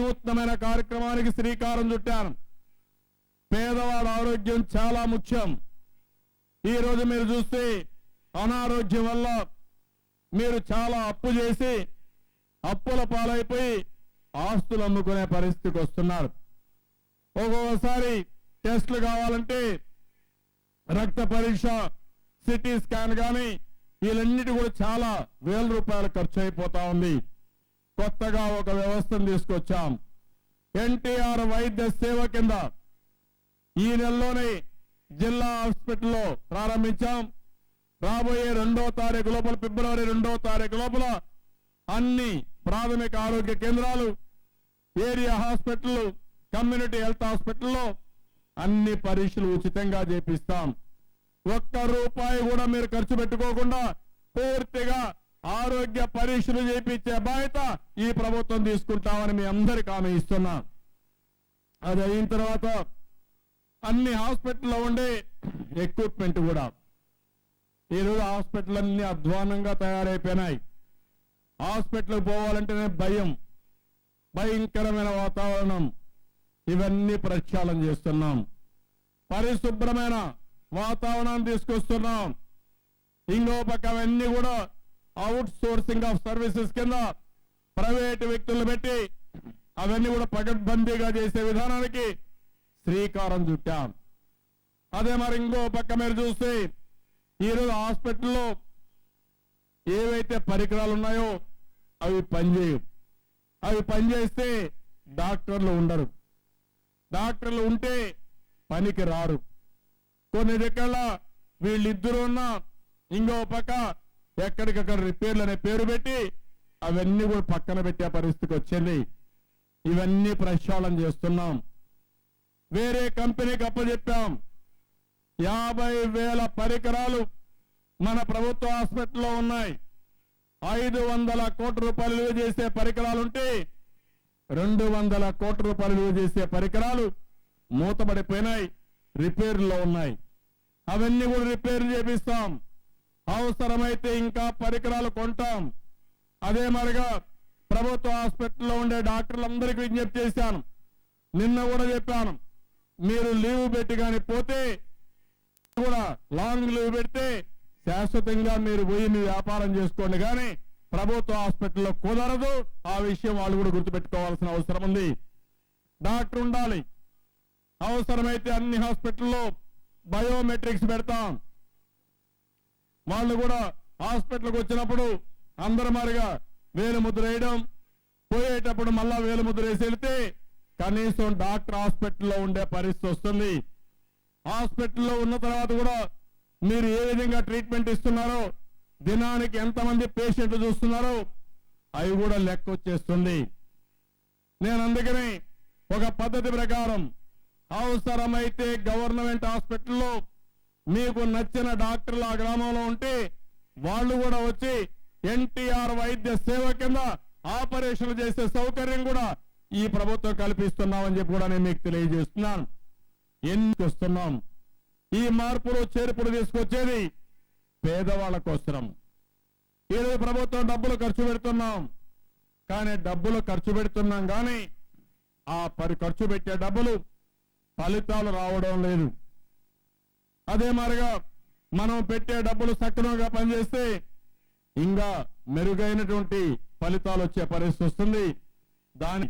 వినూత్నమైన కార్యక్రమానికి శ్రీకారం చుట్టాను. పేదవాడి ఆరోగ్యం చాలా ముఖ్యం. ఈ రోజు మీరు చూస్తే అనారోగ్యం వల్ల మీరు చాలా అప్పు చేసి అప్పుల పాలైపోయి ఆస్తులు అమ్ముకునే పరిస్థితికి వస్తున్నారు. ఒక్కొక్కసారి టెస్టులు కావాలంటే రక్త పరీక్ష, సిటీ స్కాన్ కానీ వీళ్ళన్నిటి కూడా చాలా వేల రూపాయలు ఖర్చు అయిపోతా ఉంది. కొత్తగా ఒక వ్యవస్థను తీసుకొచ్చాం. ఎన్టీఆర్ వైద్య సేవ కింద ఈ నెలలోనే జిల్లా హాస్పిటల్లో ప్రారంభించాం. రాబోయే 2వ తారీఖు లోపల, ఫిబ్రవరి 2వ తారీఖు లోపల అన్ని ప్రాథమిక ఆరోగ్య కేంద్రాలు, ఏరియా హాస్పిటల్, కమ్యూనిటీ హెల్త్ హాస్పిటల్లో అన్ని పరీక్షలు ఉచితంగా చేపిస్తాం. ఒక్క రూపాయి కూడా మీరు ఖర్చు పెట్టుకోకుండా పూర్తిగా ఆరోగ్య పరీక్షలు చేపించే బాధ్యత ఈ ప్రభుత్వం తీసుకుంటామని మీ అందరికీ హామీ ఇస్తున్నా. అది అయిన తర్వాత అన్ని హాస్పిటల్లో ఉండే ఎక్విప్మెంట్ కూడా, ఈరోజు హాస్పిటల్ అన్ని అధ్వానంగా తయారైపోయినాయి. హాస్పిటల్కి పోవాలంటేనే భయం, భయంకరమైన వాతావరణం. ఇవన్నీ ప్రక్షాళన చేస్తున్నాం. పరిశుభ్రమైన వాతావరణాన్ని తీసుకొస్తున్నాం. ఇంకో పక్క అవన్నీ కూడా అవుట్ సోర్సింగ్ ఆఫ్ సర్వీసెస్ కింద ప్రైవేటు వ్యక్తులు పెట్టి అవన్నీ కూడా పకడ్బందీగా చేసే విధానానికి శ్రీకారం చుట్టాం. అదే మరి ఇంకో పక్క మీరు చూస్తే ఈరోజు హాస్పిటల్లో ఏవైతే పరికరాలు ఉన్నాయో అవి పనిచేయవు. అవి పనిచేస్తే డాక్టర్లు ఉండరు. డాక్టర్లు ఉంటే పనికి రారు. కొన్ని దగ్గర వీళ్ళిద్దరు ఉన్నా ఇంకో పక్క ఎక్కడికక్కడ రిపేర్లు అనే పేరు పెట్టి అవన్నీ కూడా పక్కన పెట్టే పరిస్థితికి వచ్చింది. ఇవన్నీ ప్రక్షాళన చేస్తున్నాం. వేరే కంపెనీకి అప్పచెప్పాం. 50,000 పరికరాలు మన ప్రభుత్వ హాస్పిటల్లో ఉన్నాయి. 500 కోట్ల రూపాయలు విలువ చేసే పరికరాలుంటే 200 కోట్ల రూపాయలు విలువ చేసే పరికరాలు మూతపడిపోయినాయి, రిపేర్లో ఉన్నాయి. అవన్నీ కూడా రిపేర్ చేపిస్తాం. అవసరమైతే ఇంకా పరికరాలు కొంటాం. అదే మరిగా ప్రభుత్వ హాస్పిటల్లో ఉండే డాక్టర్లందరికీ విజ్ఞప్తి చేశాను. నిన్న కూడా చెప్పాను, మీరు లీవ్ పెట్టి కానీ పోతే కూడా లాంగ్ లీవ్ పెడితే శాశ్వతంగా మీరు పోయి మీ వ్యాపారం చేసుకోండి, కానీ ప్రభుత్వ హాస్పిటల్లో కుదరదు. ఆ విషయం వాళ్ళు కూడా గుర్తుపెట్టుకోవాల్సిన అవసరం ఉంది. డాక్టర్ ఉండాలి. అవసరమైతే అన్ని హాస్పిటల్లో బయోమెట్రిక్స్ పెడతాం. వాళ్ళు కూడా హాస్పిటల్కి వచ్చినప్పుడు అందరూ మారిగా వేలుముద్ర వేయడం, పోయేటప్పుడు మళ్ళా వేలుముద్ర వేసి వెళ్తే కనీసం డాక్టర్ హాస్పిటల్లో ఉండే పరిస్థితి వస్తుంది. హాస్పిటల్లో ఉన్న తర్వాత కూడా మీరు ఏ విధంగా ట్రీట్మెంట్ ఇస్తున్నారో, దినానికి ఎంతమంది పేషెంట్లు చూస్తున్నారో అవి కూడా లెక్క వచ్చేస్తుంది. నేను అందుకని ఒక పద్ధతి ప్రకారం అవసరమైతే గవర్నమెంట్ హాస్పిటల్లో మీకు నచ్చిన డాక్టర్లు ఆ గ్రామంలో ఉంటే వాళ్ళు కూడా వచ్చి ఎన్టీఆర్ వైద్య సేవ కింద ఆపరేషన్లు చేసే సౌకర్యం కూడా ఈ ప్రభుత్వం కల్పిస్తున్నామని చెప్పి కూడా నేను మీకు తెలియజేస్తున్నాను. ఎందుకు వస్తున్నాం? ఈ మార్పులు చేర్పులు తీసుకొచ్చేది పేదవాళ్ళ కోసం. ఈరోజు ప్రభుత్వం డబ్బులు ఖర్చు పెడుతున్నాం, కానీ డబ్బులు ఖర్చు పెడుతున్నాం కానీ ఆ ఖర్చు పెట్టే డబ్బులు ఫలితాలు రావడం లేదు. అదే మాదిరిగా మనం పెట్టే డబ్బులు సక్రమంగా పనిచేస్తే ఇంకా మెరుగైనటువంటి ఫలితాలు వచ్చే పరిస్థితి వస్తుంది. దాని